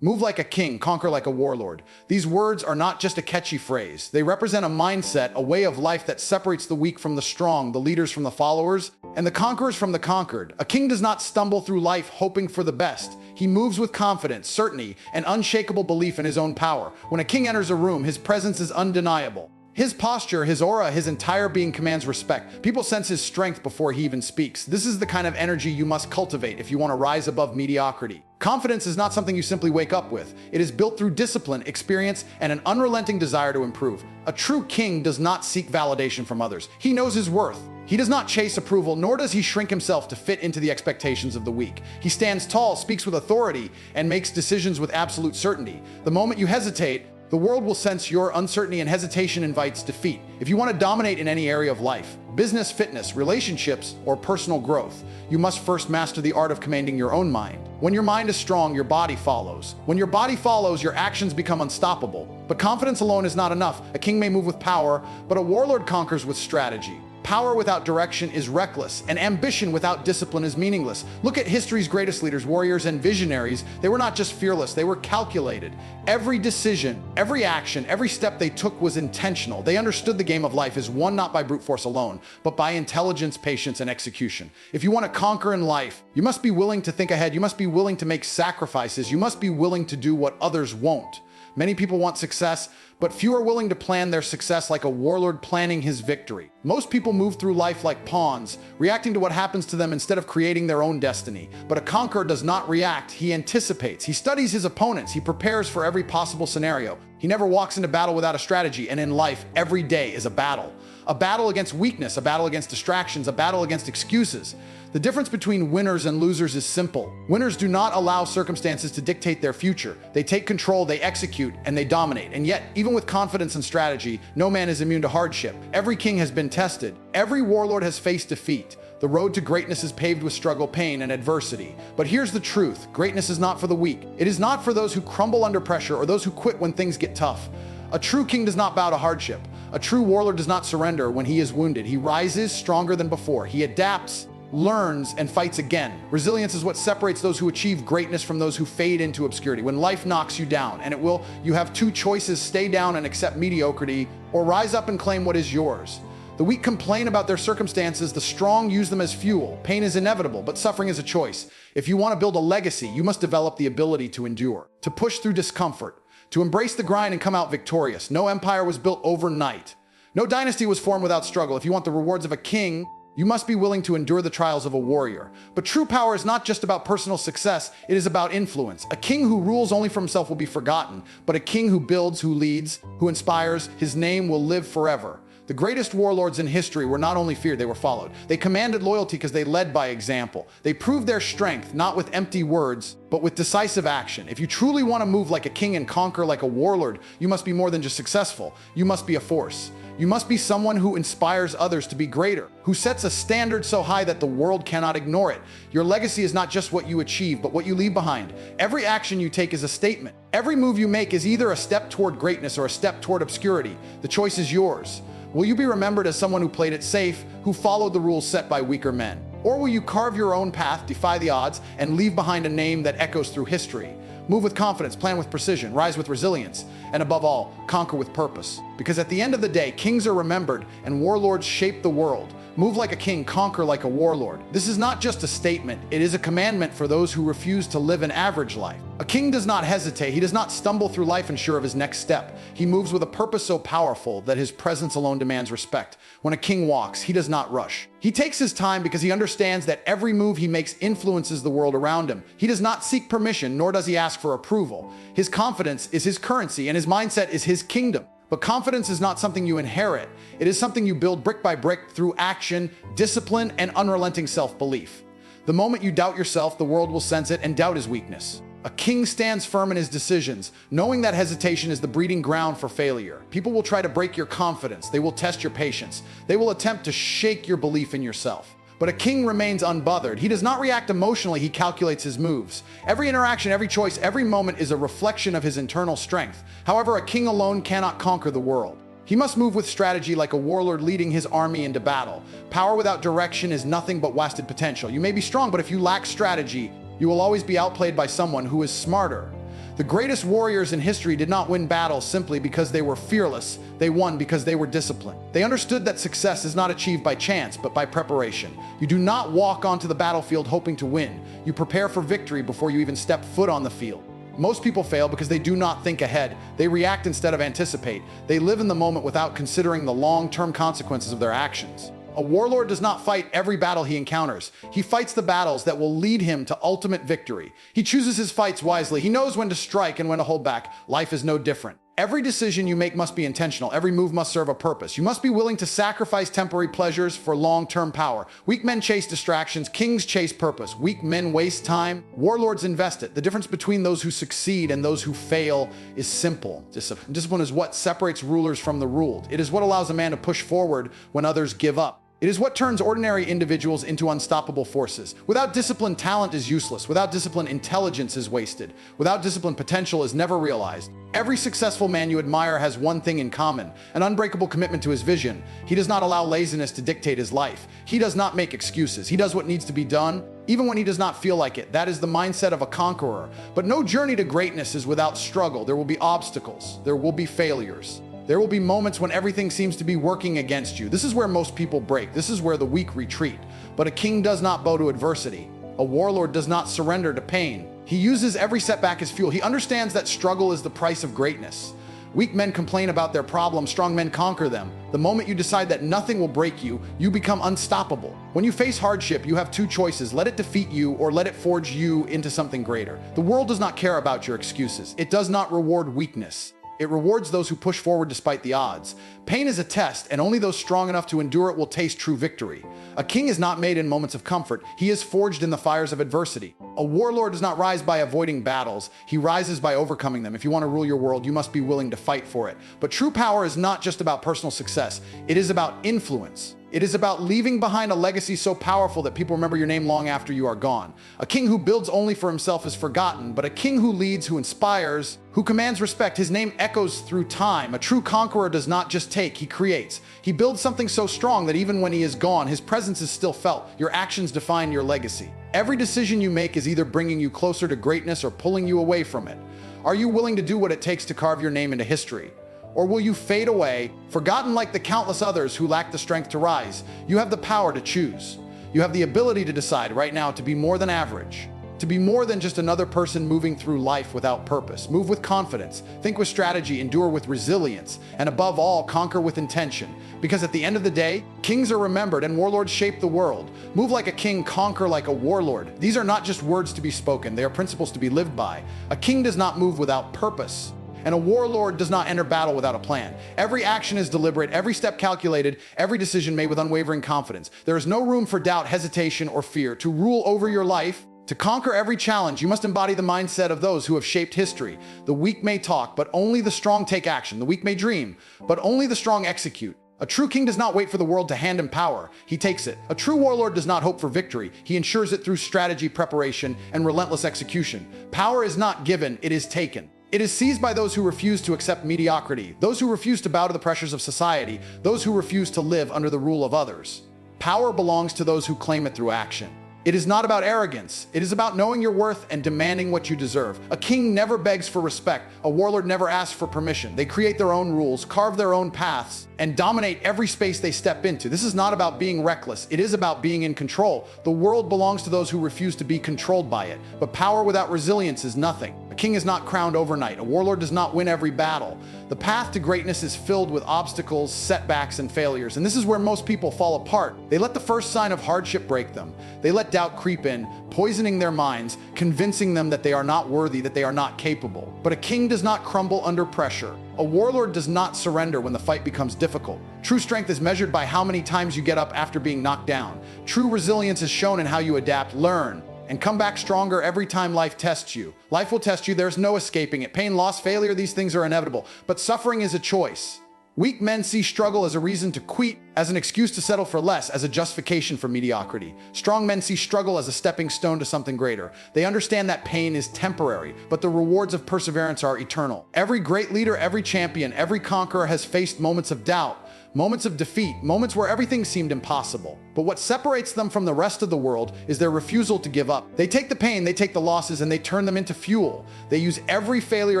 Move like a king, conquer like a warlord. These words are not just a catchy phrase. They represent a mindset, a way of life that separates the weak from the strong, the leaders from the followers, and the conquerors from the conquered. A king does not stumble through life hoping for the best. He moves with confidence, certainty, and unshakable belief in his own power. When a king enters a room, his presence is undeniable. His posture, his aura, his entire being commands respect. People sense his strength before he even speaks. This is the kind of energy you must cultivate if you want to rise above mediocrity. Confidence is not something you simply wake up with. It is built through discipline, experience, and an unrelenting desire to improve. A true king does not seek validation from others. He knows his worth. He does not chase approval, nor does he shrink himself to fit into the expectations of the weak. He stands tall, speaks with authority, and makes decisions with absolute certainty. The moment you hesitate, the world will sense your uncertainty, and hesitation invites defeat. If you want to dominate in any area of life, business, fitness, relationships, or personal growth, you must first master the art of commanding your own mind. When your mind is strong, your body follows. When your body follows, your actions become unstoppable. But confidence alone is not enough. A king may move with power, but a warlord conquers with strategy. Power without direction is reckless, and ambition without discipline is meaningless. Look at history's greatest leaders, warriors, and visionaries. They were not just fearless, they were calculated. Every decision, every action, every step they took was intentional. They understood the game of life is won not by brute force alone, but by intelligence, patience, and execution. If you want to conquer in life, you must be willing to think ahead. You must be willing to make sacrifices. You must be willing to do what others won't. Many people want success, but few are willing to plan their success like a warlord planning his victory. Most people move through life like pawns, reacting to what happens to them instead of creating their own destiny. But a conqueror does not react, he anticipates. He studies his opponents, he prepares for every possible scenario. He never walks into battle without a strategy, and in life, every day is a battle. A battle against weakness, a battle against distractions, a battle against excuses. The difference between winners and losers is simple. Winners do not allow circumstances to dictate their future. They take control, they execute, and they dominate. And yet, even with confidence and strategy, no man is immune to hardship. Every king has been tested. Every warlord has faced defeat. The road to greatness is paved with struggle, pain, and adversity. But here's the truth. Greatness is not for the weak. It is not for those who crumble under pressure or those who quit when things get tough. A true king does not bow to hardship. A true warlord does not surrender when he is wounded. He rises stronger than before. He adapts, learns, and fights again. Resilience is what separates those who achieve greatness from those who fade into obscurity. When life knocks you down, and it will, you have two choices: stay down and accept mediocrity, or rise up and claim what is yours. The weak complain about their circumstances, the strong use them as fuel. Pain is inevitable, but suffering is a choice. If you want to build a legacy, you must develop the ability to endure, to push through discomfort, to embrace the grind and come out victorious. No empire was built overnight. No dynasty was formed without struggle. If you want the rewards of a king, you must be willing to endure the trials of a warrior. But true power is not just about personal success, it is about influence. A king who rules only for himself will be forgotten, but a king who builds, who leads, who inspires, his name will live forever. The greatest warlords in history were not only feared, they were followed. They commanded loyalty because they led by example. They proved their strength, not with empty words, but with decisive action. If you truly want to move like a king and conquer like a warlord, you must be more than just successful. You must be a force. You must be someone who inspires others to be greater, who sets a standard so high that the world cannot ignore it. Your legacy is not just what you achieve, but what you leave behind. Every action you take is a statement. Every move you make is either a step toward greatness or a step toward obscurity. The choice is yours. Will you be remembered as someone who played it safe, who followed the rules set by weaker men? Or will you carve your own path, defy the odds, and leave behind a name that echoes through history? Move with confidence, plan with precision, rise with resilience, and above all, conquer with purpose. Because at the end of the day, kings are remembered and warlords shape the world. Move like a king, conquer like a warlord. This is not just a statement, it is a commandment for those who refuse to live an average life. A king does not hesitate, he does not stumble through life unsure of his next step. He moves with a purpose so powerful that his presence alone demands respect. When a king walks, he does not rush. He takes his time because he understands that every move he makes influences the world around him. He does not seek permission, nor does he ask for approval. His confidence is his currency, and his mindset is his kingdom. But confidence is not something you inherit. It is something you build brick by brick through action, discipline, and unrelenting self-belief. The moment you doubt yourself, the world will sense it, and doubt is weakness. A king stands firm in his decisions, knowing that hesitation is the breeding ground for failure. People will try to break your confidence. They will test your patience. They will attempt to shake your belief in yourself. But a king remains unbothered. He does not react emotionally, he calculates his moves. Every interaction, every choice, every moment is a reflection of his internal strength. However, a king alone cannot conquer the world. He must move with strategy like a warlord leading his army into battle. Power without direction is nothing but wasted potential. You may be strong, but if you lack strategy, you will always be outplayed by someone who is smarter. The greatest warriors in history did not win battles simply because they were fearless. They won because they were disciplined. They understood that success is not achieved by chance, but by preparation. You do not walk onto the battlefield hoping to win. You prepare for victory before you even step foot on the field. Most people fail because they do not think ahead. They react instead of anticipate. They live in the moment without considering the long-term consequences of their actions. A warlord does not fight every battle he encounters. He fights the battles that will lead him to ultimate victory. He chooses his fights wisely. He knows when to strike and when to hold back. Life is no different. Every decision you make must be intentional. Every move must serve a purpose. You must be willing to sacrifice temporary pleasures for long-term power. Weak men chase distractions. Kings chase purpose. Weak men waste time. Warlords invest it. The difference between those who succeed and those who fail is simple. Discipline is what separates rulers from the ruled. It is what allows a man to push forward when others give up. It is what turns ordinary individuals into unstoppable forces. Without discipline, talent is useless. Without discipline, intelligence is wasted. Without discipline, potential is never realized. Every successful man you admire has one thing in common: an unbreakable commitment to his vision. He does not allow laziness to dictate his life. He does not make excuses. He does what needs to be done, even when he does not feel like it. That is the mindset of a conqueror. But no journey to greatness is without struggle. There will be obstacles. There will be failures. There will be moments when everything seems to be working against you. This is where most people break. This is where the weak retreat. But a king does not bow to adversity. A warlord does not surrender to pain. He uses every setback as fuel. He understands that struggle is the price of greatness. Weak men complain about their problems. Strong men conquer them. The moment you decide that nothing will break you, you become unstoppable. When you face hardship, you have two choices: let it defeat you or let it forge you into something greater. The world does not care about your excuses. It does not reward weakness. It rewards those who push forward despite the odds. Pain is a test, and only those strong enough to endure it will taste true victory. A king is not made in moments of comfort. He is forged in the fires of adversity. A warlord does not rise by avoiding battles. He rises by overcoming them. If you want to rule your world, you must be willing to fight for it. But true power is not just about personal success. It is about influence. It is about leaving behind a legacy so powerful that people remember your name long after you are gone. A king who builds only for himself is forgotten, but a king who leads, who inspires, who commands respect, his name echoes through time. A true conqueror does not just take, he creates. He builds something so strong that even when he is gone, his presence is still felt. Your actions define your legacy. Every decision you make is either bringing you closer to greatness or pulling you away from it. Are you willing to do what it takes to carve your name into history? Or will you fade away, forgotten like the countless others who lack the strength to rise? You have the power to choose. You have the ability to decide right now to be more than average, to be more than just another person moving through life without purpose. Move with confidence, think with strategy, endure with resilience, and above all, conquer with intention. Because at the end of the day, kings are remembered and warlords shape the world. Move like a king, conquer like a warlord. These are not just words to be spoken, they are principles to be lived by. A king does not move without purpose. And a warlord does not enter battle without a plan. Every action is deliberate, every step calculated, every decision made with unwavering confidence. There is no room for doubt, hesitation, or fear. To rule over your life, to conquer every challenge, you must embody the mindset of those who have shaped history. The weak may talk, but only the strong take action. The weak may dream, but only the strong execute. A true king does not wait for the world to hand him power. He takes it. A true warlord does not hope for victory. He ensures it through strategy, preparation, and relentless execution. Power is not given, it is taken. It is seized by those who refuse to accept mediocrity, those who refuse to bow to the pressures of society, those who refuse to live under the rule of others. Power belongs to those who claim it through action. It is not about arrogance. It is about knowing your worth and demanding what you deserve. A king never begs for respect. A warlord never asks for permission. They create their own rules, carve their own paths, and dominate every space they step into. This is not about being reckless. It is about being in control. The world belongs to those who refuse to be controlled by it. But power without resilience is nothing. A king is not crowned overnight. A warlord does not win every battle. The path to greatness is filled with obstacles, setbacks, and failures. And this is where most people fall apart. They let the first sign of hardship break them. They let doubt creep in, poisoning their minds, convincing them that they are not worthy, that they are not capable. But a king does not crumble under pressure. A warlord does not surrender when the fight becomes difficult. True strength is measured by how many times you get up after being knocked down. True resilience is shown in how you adapt, learn, and come back stronger every time life tests you. Life will test you. There's no escaping it. Pain, loss, failure, these things are inevitable. But suffering is a choice. Weak men see struggle as a reason to quit, as an excuse to settle for less, as a justification for mediocrity. Strong men see struggle as a stepping stone to something greater. They understand that pain is temporary, but the rewards of perseverance are eternal. Every great leader, every champion, every conqueror has faced moments of doubt, moments of defeat, moments where everything seemed impossible. But what separates them from the rest of the world is their refusal to give up. They take the pain, they take the losses, and they turn them into fuel. They use every failure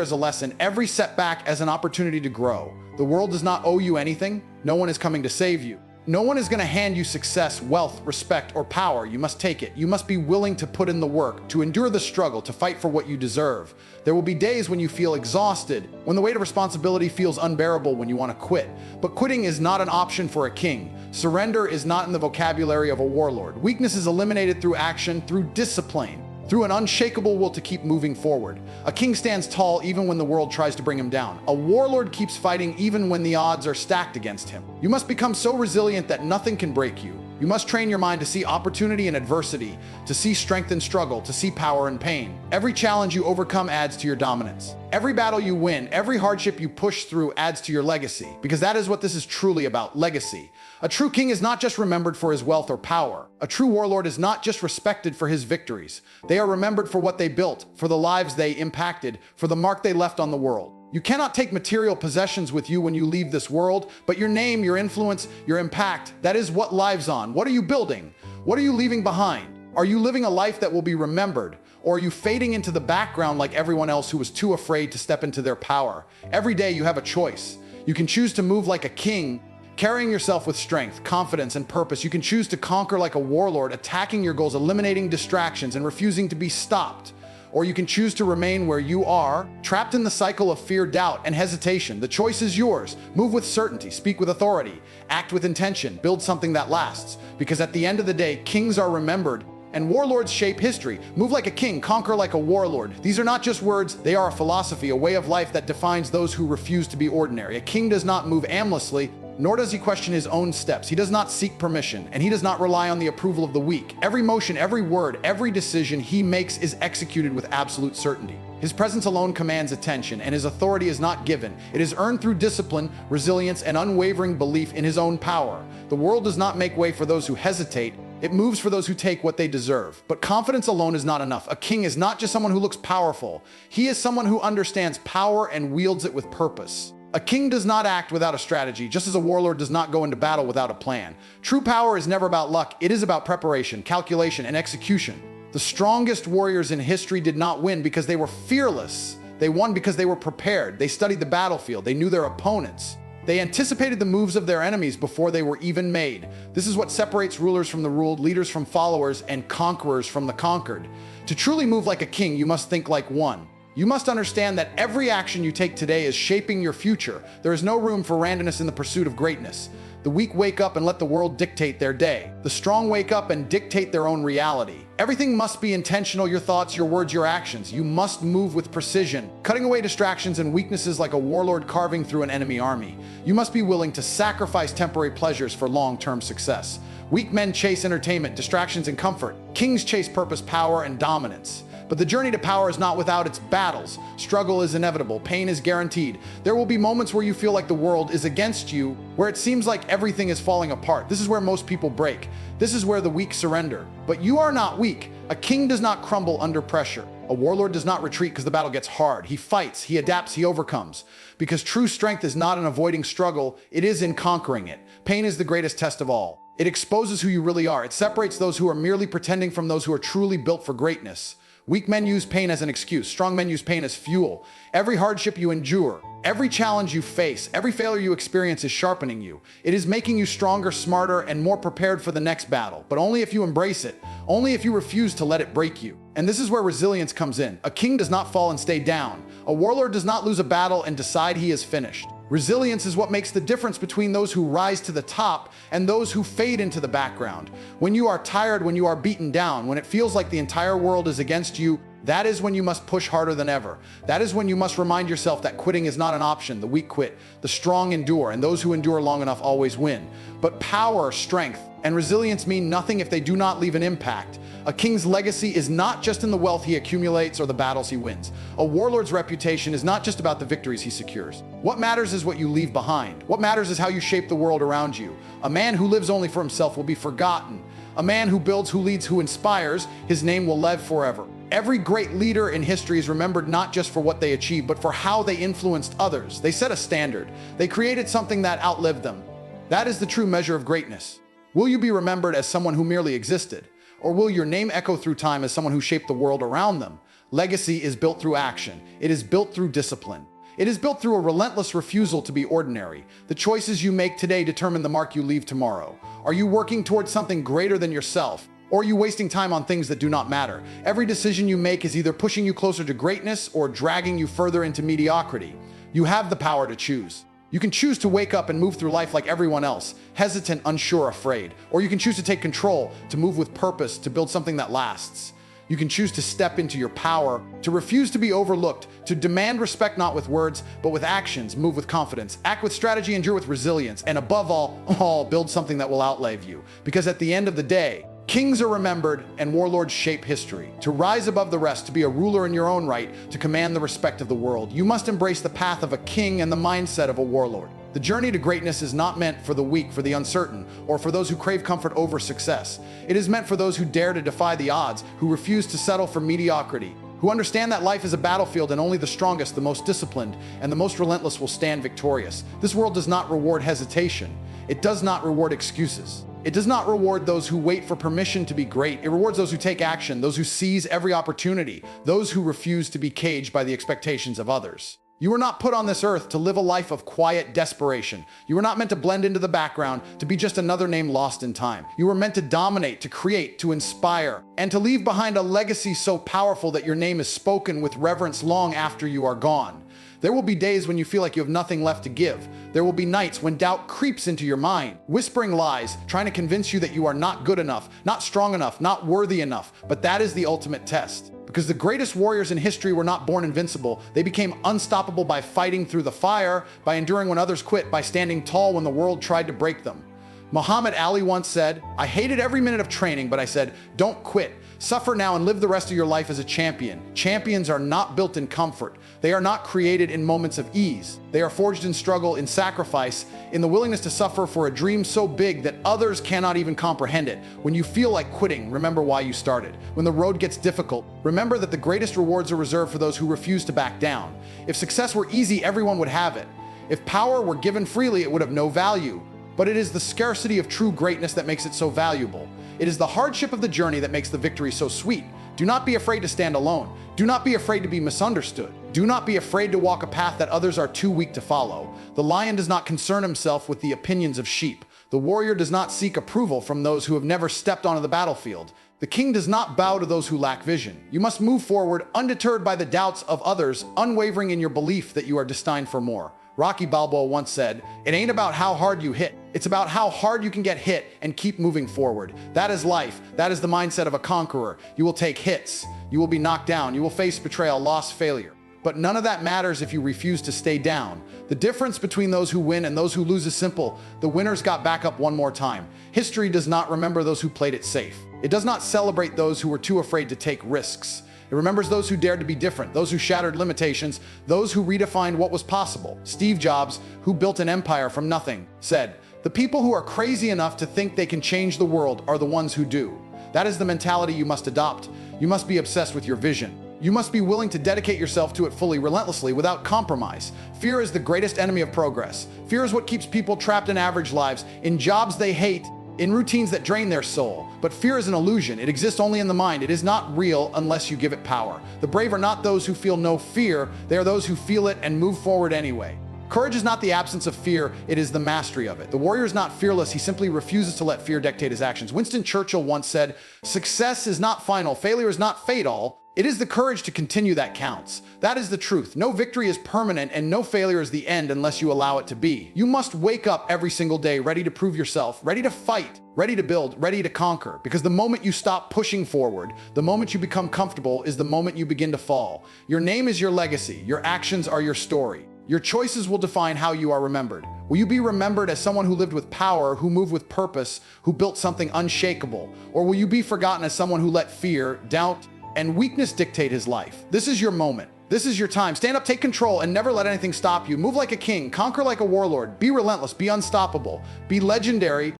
as a lesson, every setback as an opportunity to grow. The world does not owe you anything. No one is coming to save you. No one is going to hand you success, wealth, respect, or power. You must take it. You must be willing to put in the work, to endure the struggle, to fight for what you deserve. There will be days when you feel exhausted, when the weight of responsibility feels unbearable, when you want to quit. But quitting is not an option for a king. Surrender is not in the vocabulary of a warlord. Weakness is eliminated through action, through discipline, through an unshakable will to keep moving forward. A king stands tall even when the world tries to bring him down. A warlord keeps fighting even when the odds are stacked against him. You must become so resilient that nothing can break you. You must train your mind to see opportunity and adversity, to see strength and struggle, to see power and pain. Every challenge you overcome adds to your dominance. Every battle you win, every hardship you push through adds to your legacy, because that is what this is truly about, legacy. A true king is not just remembered for his wealth or power. A true warlord is not just respected for his victories. They are remembered for what they built, for the lives they impacted, for the mark they left on the world. You cannot take material possessions with you when you leave this world, but your name, your influence, your impact, that is what lives on. What are you building? What are you leaving behind? Are you living a life that will be remembered? Or are you fading into the background like everyone else who was too afraid to step into their power? Every day you have a choice. You can choose to move like a king, carrying yourself with strength, confidence, and purpose. You can choose to conquer like a warlord, attacking your goals, eliminating distractions, and refusing to be stopped. Or you can choose to remain where you are, trapped in the cycle of fear, doubt, and hesitation. The choice is yours. Move with certainty, speak with authority, act with intention, build something that lasts. Because at the end of the day, kings are remembered and warlords shape history. Move like a king, conquer like a warlord. These are not just words, they are a philosophy, a way of life that defines those who refuse to be ordinary. A king does not move aimlessly, nor does he question his own steps. He does not seek permission, and he does not rely on the approval of the weak. Every motion, every word, every decision he makes is executed with absolute certainty. His presence alone commands attention, and his authority is not given. It is earned through discipline, resilience, and unwavering belief in his own power. The world does not make way for those who hesitate. It moves for those who take what they deserve. But confidence alone is not enough. A king is not just someone who looks powerful. He is someone who understands power and wields it with purpose. A king does not act without a strategy, just as a warlord does not go into battle without a plan. True power is never about luck. It is about preparation, calculation, and execution. The strongest warriors in history did not win because they were fearless. They won because they were prepared. They studied the battlefield. They knew their opponents. They anticipated the moves of their enemies before they were even made. This is what separates rulers from the ruled, leaders from followers, and conquerors from the conquered. To truly move like a king, you must think like one. You must understand that every action you take today is shaping your future. There is no room for randomness in the pursuit of greatness. The weak wake up and let the world dictate their day. The strong wake up and dictate their own reality. Everything must be intentional, your thoughts, your words, your actions. You must move with precision, cutting away distractions and weaknesses like a warlord carving through an enemy army. You must be willing to sacrifice temporary pleasures for long-term success. Weak men chase entertainment, distractions, and comfort. Kings chase purpose, power, and dominance. But the journey to power is not without its battles. Struggle is inevitable. Pain is guaranteed. There will be moments where you feel like the world is against you, where it seems like everything is falling apart. This is where most people break. This is where the weak surrender. But you are not weak. A king does not crumble under pressure. A warlord does not retreat because the battle gets hard. He fights, he adapts, he overcomes. Because true strength is not in avoiding struggle, it is in conquering it. Pain is the greatest test of all. It exposes who you really are. It separates those who are merely pretending from those who are truly built for greatness. Weak men use pain as an excuse. Strong men use pain as fuel. Every hardship you endure, every challenge you face, every failure you experience is sharpening you. It is making you stronger, smarter, and more prepared for the next battle. But only if you embrace it. Only if you refuse to let it break you. And this is where resilience comes in. A king does not fall and stay down. A warlord does not lose a battle and decide he is finished. Resilience is what makes the difference between those who rise to the top and those who fade into the background. When you are tired, when you are beaten down, when it feels like the entire world is against you, that is when you must push harder than ever. That is when you must remind yourself that quitting is not an option. The weak quit, the strong endure, and those who endure long enough always win. But power, strength, and resilience mean nothing if they do not leave an impact. A king's legacy is not just in the wealth he accumulates or the battles he wins. A warlord's reputation is not just about the victories he secures. What matters is what you leave behind. What matters is how you shape the world around you. A man who lives only for himself will be forgotten. A man who builds, who leads, who inspires, his name will live forever. Every great leader in history is remembered not just for what they achieved, but for how they influenced others. They set a standard. They created something that outlived them. That is the true measure of greatness. Will you be remembered as someone who merely existed? Or will your name echo through time as someone who shaped the world around them? Legacy is built through action. It is built through discipline. It is built through a relentless refusal to be ordinary. The choices you make today determine the mark you leave tomorrow. Are you working towards something greater than yourself? Or are you wasting time on things that do not matter? Every decision you make is either pushing you closer to greatness or dragging you further into mediocrity. You have the power to choose. You can choose to wake up and move through life like everyone else, hesitant, unsure, afraid. Or you can choose to take control, to move with purpose, to build something that lasts. You can choose to step into your power, to refuse to be overlooked, to demand respect not with words, but with actions, move with confidence, act with strategy, endure with resilience, and above all, build something that will outlive you. Because at the end of the day, kings are remembered and warlords shape history. To rise above the rest, to be a ruler in your own right, to command the respect of the world, you must embrace the path of a king and the mindset of a warlord. The journey to greatness is not meant for the weak, for the uncertain, or for those who crave comfort over success. It is meant for those who dare to defy the odds, who refuse to settle for mediocrity, who understand that life is a battlefield and only the strongest, the most disciplined, and the most relentless will stand victorious. This world does not reward hesitation. It does not reward excuses. It does not reward those who wait for permission to be great. It rewards those who take action, those who seize every opportunity, those who refuse to be caged by the expectations of others. You were not put on this earth to live a life of quiet desperation. You were not meant to blend into the background, to be just another name lost in time. You were meant to dominate, to create, to inspire, and to leave behind a legacy so powerful that your name is spoken with reverence long after you are gone. There will be days when you feel like you have nothing left to give. There will be nights when doubt creeps into your mind, whispering lies, trying to convince you that you are not good enough, not strong enough, not worthy enough. But that is the ultimate test. Because the greatest warriors in history were not born invincible. They became unstoppable by fighting through the fire, by enduring when others quit, by standing tall when the world tried to break them. Muhammad Ali once said, "I hated every minute of training, but I said, don't quit. Suffer now and live the rest of your life as a champion." Champions are not built in comfort. They are not created in moments of ease. They are forged in struggle, in sacrifice, in the willingness to suffer for a dream so big that others cannot even comprehend it. When you feel like quitting, remember why you started. When the road gets difficult, remember that the greatest rewards are reserved for those who refuse to back down. If success were easy, everyone would have it. If power were given freely, it would have no value. But it is the scarcity of true greatness that makes it so valuable. It is the hardship of the journey that makes the victory so sweet. Do not be afraid to stand alone. Do not be afraid to be misunderstood. Do not be afraid to walk a path that others are too weak to follow. The lion does not concern himself with the opinions of sheep. The warrior does not seek approval from those who have never stepped onto the battlefield. The king does not bow to those who lack vision. You must move forward, undeterred by the doubts of others, unwavering in your belief that you are destined for more. Rocky Balboa once said, "It ain't about how hard you hit. It's about how hard you can get hit and keep moving forward." That is life. That is the mindset of a conqueror. You will take hits. You will be knocked down. You will face betrayal, loss, failure. But none of that matters if you refuse to stay down. The difference between those who win and those who lose is simple. The winners got back up one more time. History does not remember those who played it safe. It does not celebrate those who were too afraid to take risks. It remembers those who dared to be different, those who shattered limitations, those who redefined what was possible. Steve Jobs, who built an empire from nothing, said, "The people who are crazy enough to think they can change the world are the ones who do." That is the mentality you must adopt. You must be obsessed with your vision. You must be willing to dedicate yourself to it fully, relentlessly, without compromise. Fear is the greatest enemy of progress. Fear is what keeps people trapped in average lives, in jobs they hate, in routines that drain their soul. But fear is an illusion. It exists only in the mind. It is not real unless you give it power. The brave are not those who feel no fear. They are those who feel it and move forward anyway. Courage is not the absence of fear, it is the mastery of it. The warrior is not fearless, he simply refuses to let fear dictate his actions. Winston Churchill once said, "Success is not final, failure is not fatal. It is the courage to continue that counts." That is the truth. No victory is permanent and no failure is the end unless you allow it to be. You must wake up every single day ready to prove yourself, ready to fight, ready to build, ready to conquer. Because the moment you stop pushing forward, the moment you become comfortable is the moment you begin to fall. Your name is your legacy. Your actions are your story. Your choices will define how you are remembered. Will you be remembered as someone who lived with power, who moved with purpose, who built something unshakable? Or will you be forgotten as someone who let fear, doubt, and weakness dictate his life? This is your moment. This is your time. Stand up, take control, and never let anything stop you. Move like a king, conquer like a warlord, be relentless, be unstoppable, be legendary.